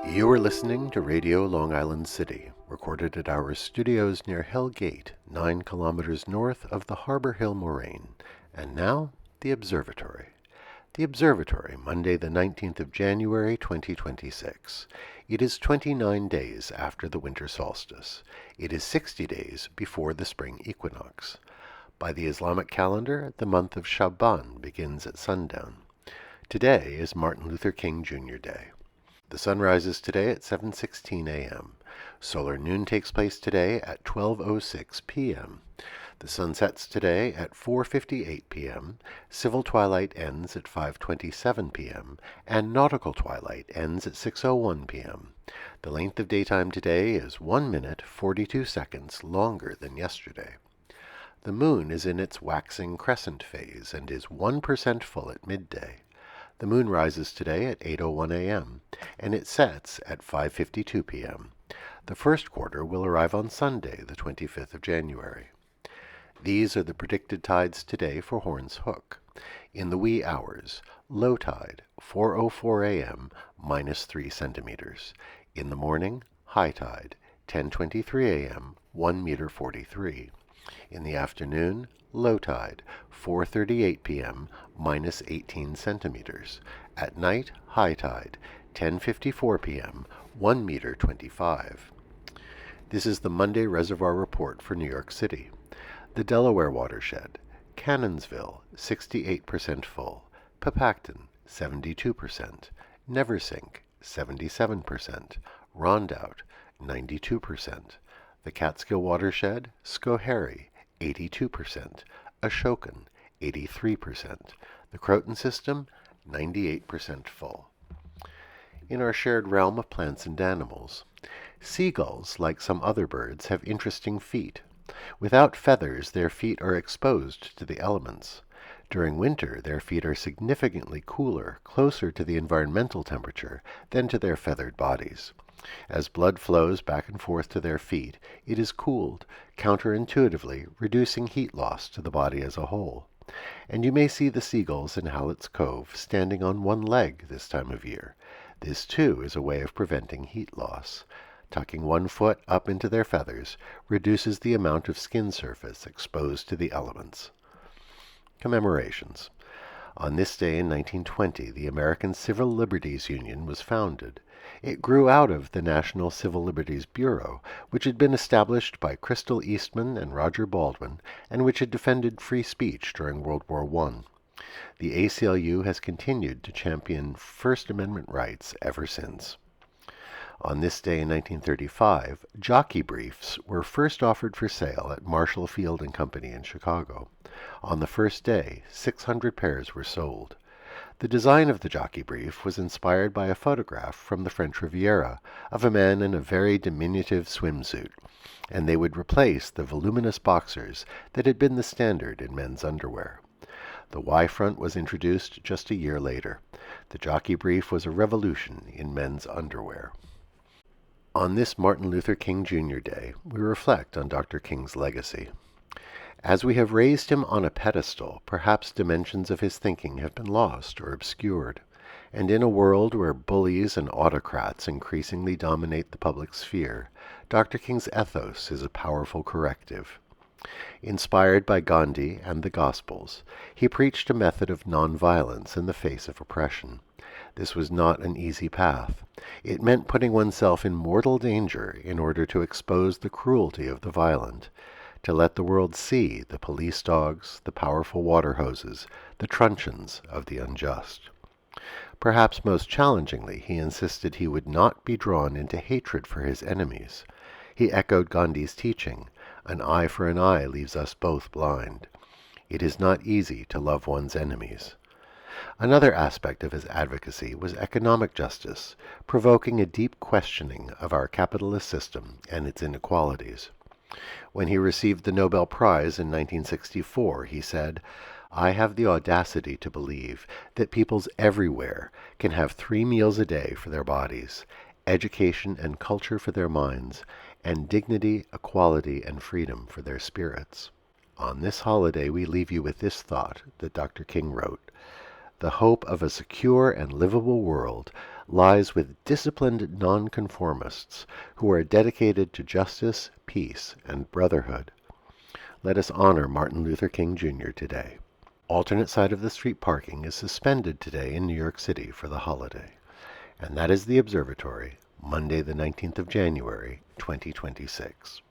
You are listening to Radio Long Island City, recorded at our studios near Hell Gate, 9 kilometers north of the Harbor Hill Moraine. And now, the Observatory. The Observatory, Monday the 19th of January, 2026. It is 29 days after the winter solstice. It is 60 days before the spring equinox. By the Islamic calendar, the month of Shaban begins at sundown. Today is Martin Luther King Jr. Day. The sun rises today at 7:16 a.m. Solar noon takes place today at 12:06 p.m. The sun sets today at 4:58 p.m. Civil twilight ends at 5:27 p.m. and nautical twilight ends at 6:01 p.m. The length of daytime today is 1 minute 42 seconds longer than yesterday. The moon is in its waxing crescent phase and is 1% full at midday. The moon rises today at 8:01 a.m., and it sets at 5:52 p.m. The first quarter will arrive on Sunday, the 25th of January. These are the predicted tides today for Horns Hook. In the wee hours, low tide, 4:04 a.m., -3 centimeters. In the morning, high tide, 10:23 a.m., 1 meter 43. In the afternoon, low tide, 4:38 p.m., -18 centimeters. At night, high tide, 10:54 p.m., 1 meter 25. This is the Monday Reservoir Report for New York City. The Delaware watershed, Cannonsville, 68% full. Papacton, 72%. Neversink, 77%. Rondout, 92%. The Catskill watershed, Schoharie, 82%. Ashokan, 83%. The Croton system, 98% full. In our shared realm of plants and animals, seagulls, like some other birds, have interesting feet. Without feathers, their feet are exposed to the elements. During winter, their feet are significantly cooler, closer to the environmental temperature, than to their feathered bodies. As blood flows back and forth to their feet, it is cooled, counterintuitively reducing heat loss to the body as a whole. And you may see the seagulls in Hallett's Cove standing on one leg this time of year. This, too, is a way of preventing heat loss. Tucking one foot up into their feathers reduces the amount of skin surface exposed to the elements. Commemorations. On this day in 1920, the American Civil Liberties Union was founded. It grew out of the National Civil Liberties Bureau, which had been established by Crystal Eastman and Roger Baldwin, and which had defended free speech during World War I. The ACLU has continued to champion First Amendment rights ever since. On this day in 1935, jockey briefs were first offered for sale at Marshall Field and Company in Chicago. On the first day, 600 pairs were sold. The design of the jockey brief was inspired by a photograph from the French Riviera of a man in a very diminutive swimsuit, and they would replace the voluminous boxers that had been the standard in men's underwear. The Y-front was introduced just a year later. The jockey brief was a revolution in men's underwear. On this Martin Luther King Jr. Day, we reflect on Dr. King's legacy. As we have raised him on a pedestal, perhaps dimensions of his thinking have been lost or obscured, and in a world where bullies and autocrats increasingly dominate the public sphere, Dr. King's ethos is a powerful corrective. Inspired by Gandhi and the Gospels, he preached a method of nonviolence in the face of oppression. This was not an easy path. It meant putting oneself in mortal danger in order to expose the cruelty of the violent, to let the world see the police dogs, the powerful water hoses, the truncheons of the unjust. Perhaps most challengingly, he insisted he would not be drawn into hatred for his enemies. He echoed Gandhi's teaching, "An eye for an eye leaves us both blind." It is not easy to love one's enemies. Another aspect of his advocacy was economic justice, provoking a deep questioning of our capitalist system and its inequalities. When he received the Nobel Prize in 1964, he said, "I have the audacity to believe that peoples everywhere can have 3 meals a day for their bodies, education and culture for their minds, and dignity, equality, and freedom for their spirits." On this holiday, we leave you with this thought that Dr. King wrote: "The hope of a secure and livable world lies with disciplined nonconformists who are dedicated to justice, peace, and brotherhood. Let us honor Martin Luther King Jr. today. Alternate side of the street parking is suspended today in New York City for the holiday. And that is the Observatory, Monday the 19th of January, 2026.